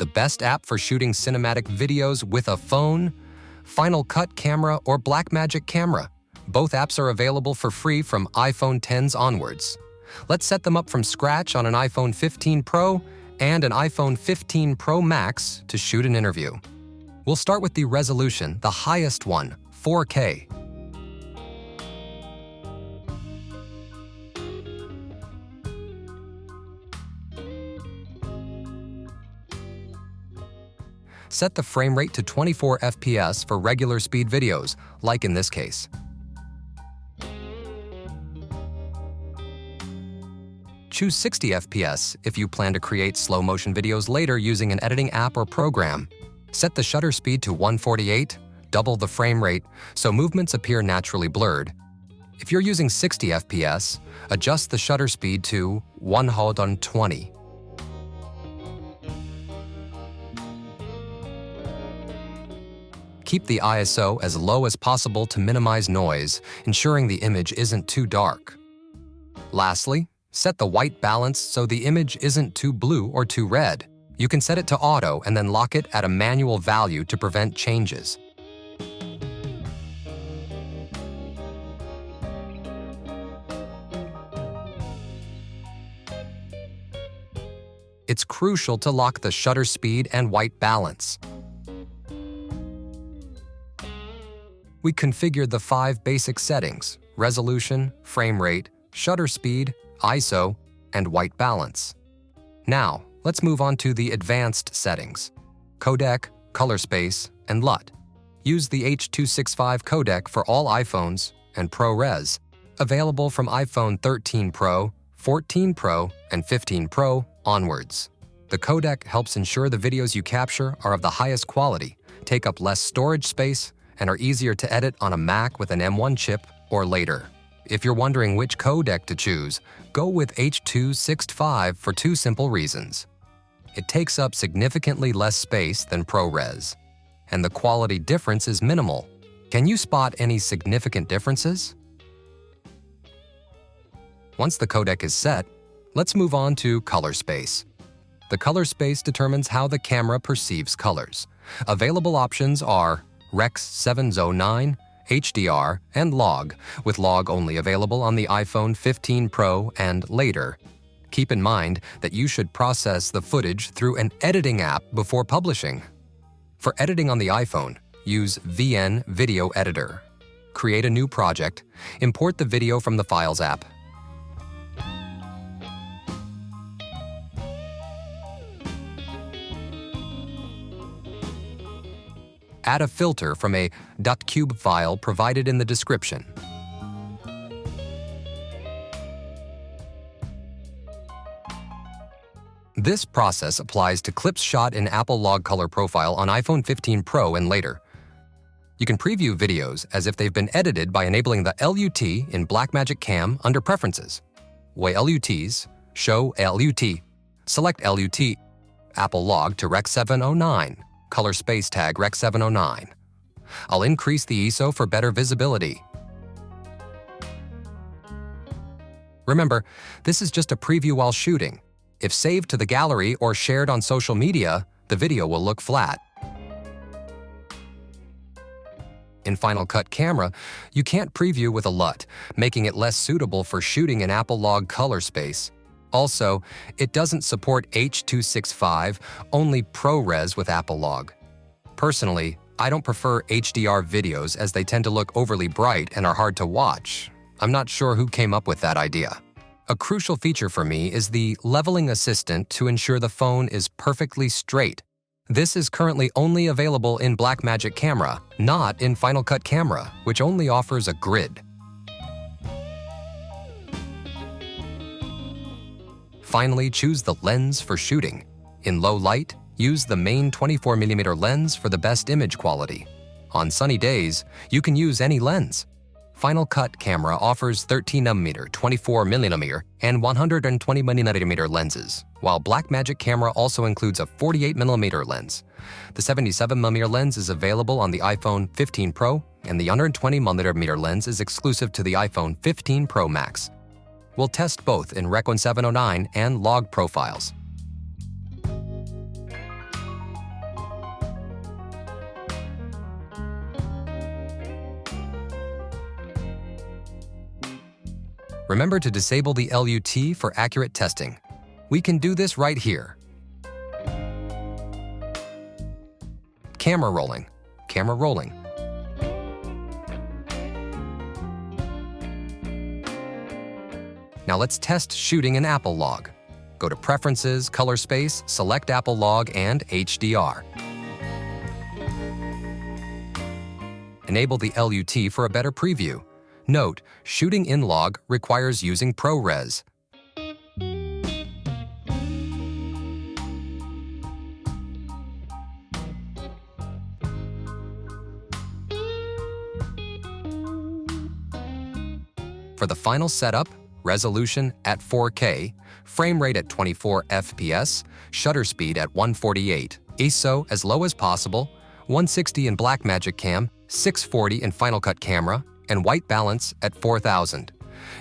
The best app for shooting cinematic videos with a phone? Final Cut Camera or Blackmagic Camera. Both apps are available for free from iPhone 10s onwards. Let's set them up from scratch on an iPhone 15 Pro and an iPhone 15 Pro Max to shoot an interview. We'll start with the resolution, the highest one, 4K. Set the frame rate to 24 FPS for regular speed videos, like in this case. Choose 60 FPS if you plan to create slow-motion videos later using an editing app or program. Set the shutter speed to 148, double the frame rate, so movements appear naturally blurred. If you're using 60 FPS, adjust the shutter speed to 120. Keep the ISO as low as possible to minimize noise, ensuring the image isn't too dark. Lastly, set the white balance so the image isn't too blue or too red. You can set it to auto and then lock it at a manual value to prevent changes. It's crucial to lock the shutter speed and white balance. We configured the 5 basic settings: resolution, frame rate, shutter speed, ISO, and white balance. Now, let's move on to the advanced settings: codec, color space, and LUT. Use the H.265 codec for all iPhones and ProRes, available from iPhone 13 Pro, 14 Pro, and 15 Pro onwards. The codec helps ensure the videos you capture are of the highest quality, take up less storage space, and are easier to edit on a Mac with an M1 chip or later. If you're wondering which codec to choose, go with H.265 for 2 simple reasons. It takes up significantly less space than ProRes, and the quality difference is minimal. Can you spot any significant differences? Once the codec is set, let's move on to color space. The color space determines how the camera perceives colors. Available options are Rec. 709, HDR, and Log, with Log only available on the iPhone 15 Pro and later. Keep in mind that you should process the footage through an editing app before publishing. For editing on the iPhone, use VN Video Editor. Create a new project, import the video from the Files app. Add a filter from a .cube file provided in the description. This process applies to clips shot in Apple Log Color Profile on iPhone 15 Pro and later. You can preview videos as if they've been edited by enabling the LUT in Blackmagic Cam under Preferences. Way LUTs, Show LUT. Select LUT, Apple Log to Rec. 709. Color space tag Rec. 709. I'll increase the ISO for better visibility. Remember, this is just a preview while shooting. If saved to the gallery or shared on social media, the video will look flat. In Final Cut Camera, you can't preview with a LUT, making it less suitable for shooting in Apple Log color space. Also, it doesn't support H.265, only ProRes with Apple Log. Personally, I don't prefer HDR videos as they tend to look overly bright and are hard to watch. I'm not sure who came up with that idea. A crucial feature for me is the leveling assistant to ensure the phone is perfectly straight. This is currently only available in Blackmagic Camera, not in Final Cut Camera, which only offers a grid. Finally, choose the lens for shooting. In low light, use the main 24mm lens for the best image quality. On sunny days, you can use any lens. Final Cut Camera offers 13mm, 24mm, and 120mm lenses, while Blackmagic Camera also includes a 48mm lens. The 77mm lens is available on the iPhone 15 Pro, and the 120mm lens is exclusive to the iPhone 15 Pro Max. We'll test both in Rec. 709 and Log profiles. Remember to disable the LUT for accurate testing. We can do this right here. Camera rolling. Camera rolling. Now let's test shooting in Apple Log. Go to Preferences, Color Space, select Apple Log and HDR. Enable the LUT for a better preview. Note, shooting in Log requires using ProRes. For the final setup, resolution at 4K, frame rate at 24 FPS, shutter speed at 148, ISO as low as possible, 160 in Blackmagic Cam, 640 in Final Cut Camera, and white balance at 4000.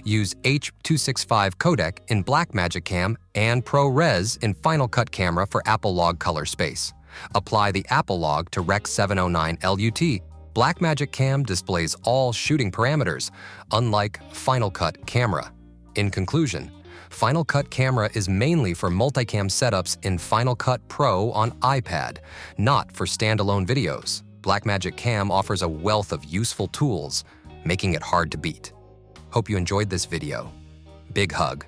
Use H.265 codec in Blackmagic Cam and ProRes in Final Cut Camera for Apple Log color space. Apply the Apple Log to Rec. 709 LUT. Blackmagic Cam displays all shooting parameters, unlike Final Cut Camera. In conclusion, Final Cut Camera is mainly for multicam setups in Final Cut Pro on iPad, not for standalone videos. Blackmagic Cam offers a wealth of useful tools, making it hard to beat. Hope you enjoyed this video. Big hug.